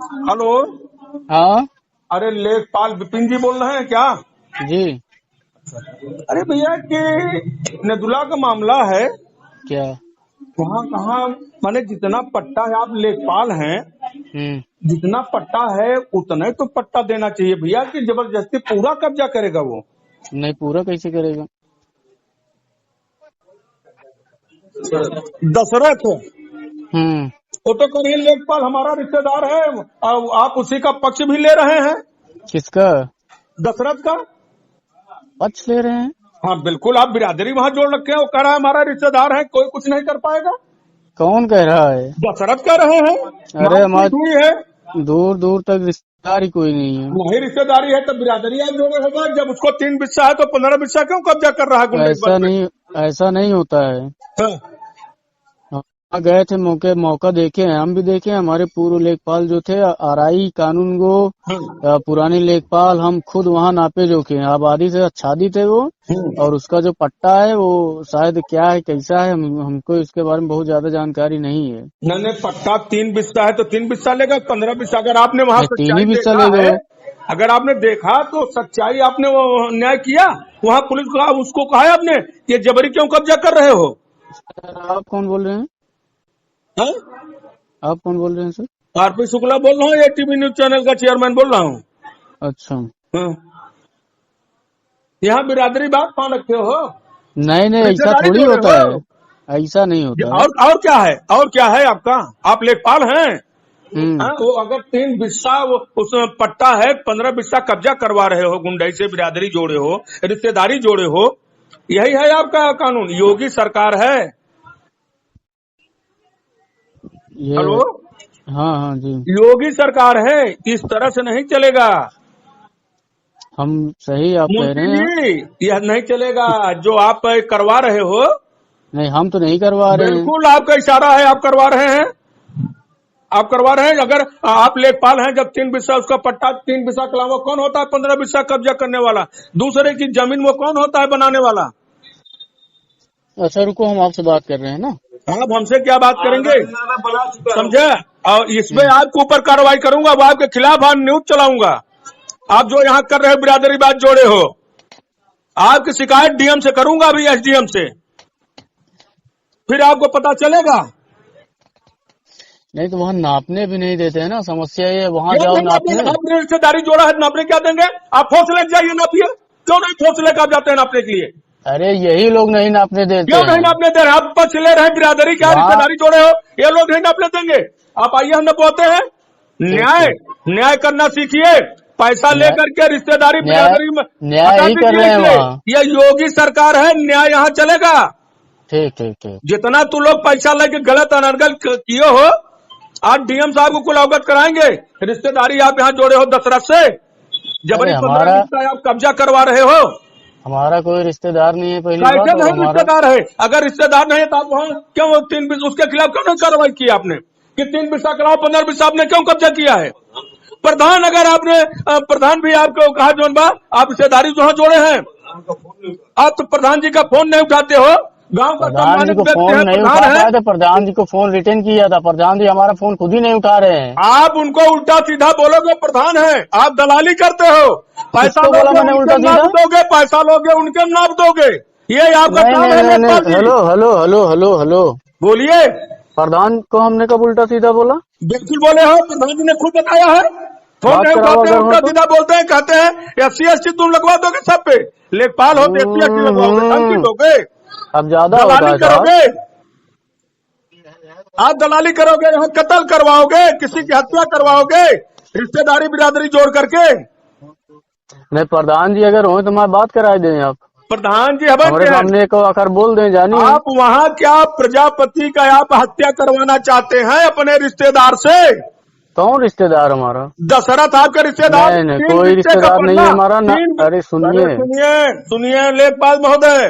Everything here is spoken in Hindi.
हेलो। हाँ अरे लेखपाल विपिन जी बोल रहे हैं क्या? जी। अरे भैया कि नदुला का मामला है। क्या? वहाँ कहाँ माने जितना पट्टा है, आप लेखपाल हैं, जितना पट्टा है उतना ही तो पट्टा देना चाहिए भैया, कि जबरदस्ती पूरा कब्जा करेगा वो। नहीं, पूरा कैसे करेगा? दशरथ वो तो कहीं लेखपाल हमारा रिश्तेदार है, और आप उसी का पक्ष भी ले रहे हैं। किसका दशरथ का। पक्ष ले रहे हैं? हाँ बिल्कुल, आप बिरादरी वहाँ जोड़ रखे हैं। वो कह रहा है हमारा रिश्तेदार है, कोई कुछ नहीं कर पाएगा। कौन कह रहा है? दशरथ कह रहे हैं। अरे हमारे हुई है, दूर दूर तक रिश्तेदार ही कोई नहीं है। नहीं रिश्तेदारी है तो बिरादरी आप जोड़े होगा। जब उसको 3 बिस्सा है तो 15 बिस्सा क्यों कब्जा कर रहा है गुंडे? ऐसा नहीं होता है। हाँ। हम गए थे, मौका देखे हैं, हम भी देखे हैं। हमारे पूर्व लेखपाल जो थे, आरआई कानून गो पुराने लेखपाल, हम खुद वहाँ नापे जोखे हैं। आबादी से आच्छादित थे वो। और उसका जो पट्टा है वो शायद क्या है, कैसा है, हमको इसके बारे में बहुत ज्यादा जानकारी नहीं है। नहीं, पट्टा 3 बिस्सा है तो 3 बिस्सा लेगा, 15 बिस्सा। अगर आपने वहाँ 3 ही बिस्सा ले गए। अगर आपने देखा तो सच्चाई, आपने वो न्याय किया, वहाँ पुलिस को उसको कहा है आपने ये जबरी क्यों कब्जा कर रहे हो? आप कौन बोल रहे हैं? हाँ? आप कौन बोल रहे हैं सर? आरपी शुक्ला बोल रहा हूँ, एटीवी न्यूज चैनल का चेयरमैन बोल रहा हूँ। अच्छा। हाँ। यहाँ बिरादरी बात मान रखे हो? नहीं, ऐसा थोड़ी होता है, ऐसा नहीं होता है। और क्या है, और क्या है आपका? आप लेखपाल हैं। वो अगर 3 बिस्सा उस पट्टा है, 15 बिस्सा कब्जा करवा रहे हो, गुंडई से बिरादरी जोड़े हो, रिश्तेदारी जोड़े हो, यही है आपका कानून। योगी सरकार है। हेलो। हाँ जी, योगी सरकार है, इस तरह से नहीं चलेगा। हम सही आप कह रहे हैं। यह नहीं चलेगा जो आप करवा रहे हो। नहीं, हम तो नहीं करवा रहे हैं। बिल्कुल आपका इशारा है, आप करवा रहे हैं, आप करवा रहे हैं। अगर आप लेखपाल हैं, जब 3 बिस्सा उसका पट्टा, 3 बिस्सा के अलावा कौन होता है 15 बिस्सा कब्जा करने वाला? दूसरे की जमीन वो कौन होता है बनाने वाला? अच्छा रुको, हम आपसे बात कर रहे हैं ना। आप हमसे क्या बात करेंगे, समझे? और इसमें आपके ऊपर कार्रवाई करूंगा, वो आपके खिलाफ न्यूज चलाऊंगा। आप जो यहाँ कर रहे हो बिरादरी बात जोड़े हो, आपकी शिकायत डीएम से करूंगा, अभी एसडीएम से, फिर आपको पता चलेगा। नहीं तो वहाँ नापने भी नहीं देते हैं ना, समस्या ये। वहाँ जाओ नापने। आपने रिश्तेदारी जोड़ा है, नापने क्या देंगे? आप फोर्स लेके जाइए, नापिए। क्यों नहीं फोर्स लेकर आप जाते हैं नापने के लिए? अरे यही लोग नहीं नापने देते। क्यों नहीं नापने दे रहे? आप पक्ष ले रहे हैं, बिरादरी क्या रिश्तेदारी जोड़े हो, ये लोग नहीं नापने देंगे। आप आइए, हम नपवाते हैं। न्याय करना सीखिए। पैसा लेकर के रिश्तेदारी बिरादरी में न्याय ही कर रहे हैं वहाँ। ये योगी सरकार है, न्याय यहाँ चलेगा। ठीक। जितना तू लोग पैसा लेके गलत अनर्गल किए हो, आज डीएम साहब को कुल अवगत कराएंगे। रिश्तेदारी आप यहाँ जोड़े हो दशरथ से, जबरी आप कब्जा करवा रहे हो। हमारा कोई रिश्तेदार नहीं है। पहली बात नहीं रिश्तेदार है। अगर रिश्तेदार नहीं है तो आप वहाँ क्यों 3 बिस्सा उसके खिलाफ क्यों नहीं कार्रवाई की आपने? कि 3 बिस्सा कराओ, 15 बिस्सा आपने क्यों कब्जा किया है? प्रधान, अगर आपने प्रधान भी आपको कहा जोन बा, आप रिश्तेदारी जो जोड़े हैं, आप तो प्रधान जी का फोन नहीं उठाते हो। गांव का प्रधान जी को फोन नहीं उठा पाया तो प्रधान जी को फोन रिटर्न किया था। प्रधान जी हमारा फोन खुद ही नहीं उठा रहे हैं। आप उनको उल्टा सीधा बोलोगे, प्रधान है, आप दलाली करते हो। पैसा लोगे उनके नाप दोगे, पैसा लोगे उनके नाप दोगे, ये आपका काम है। हेलो बोलिए। प्रधान को हमने कब उल्टा सीधा बोला? बिल्कुल बोले हो, प्रधान जी ने खुद बताया है। फोन नहीं उठाते हैं, उल्टा सीधा बोलते हैं, कहते हैं SC/ST तुम लगवा दोगे सब पे। लेखपाल हो तो SC/ST लगवाओगे, धमकी दोगे। अब ज्यादा दलाली करोगे, आप दलाली करोगे, यहाँ कत्ल करवाओगे, किसी की हत्या करवाओगे, रिश्तेदारी बिरादरी जोड़ करके। नहीं, प्रधान जी अगर हो तो मैं बात कराई दें। आप प्रधान जी हमारे सामने को आकर बोल दें, जानिए। आप वहाँ क्या प्रजापति का आप हत्या करवाना चाहते हैं अपने रिश्तेदार से? कौन रिश्तेदार हमारा? दशरथ आपका रिश्तेदार? नहीं, कोई रिश्तेदार नहीं है हमारा। अरे सुनिए लेखपाल महोदय,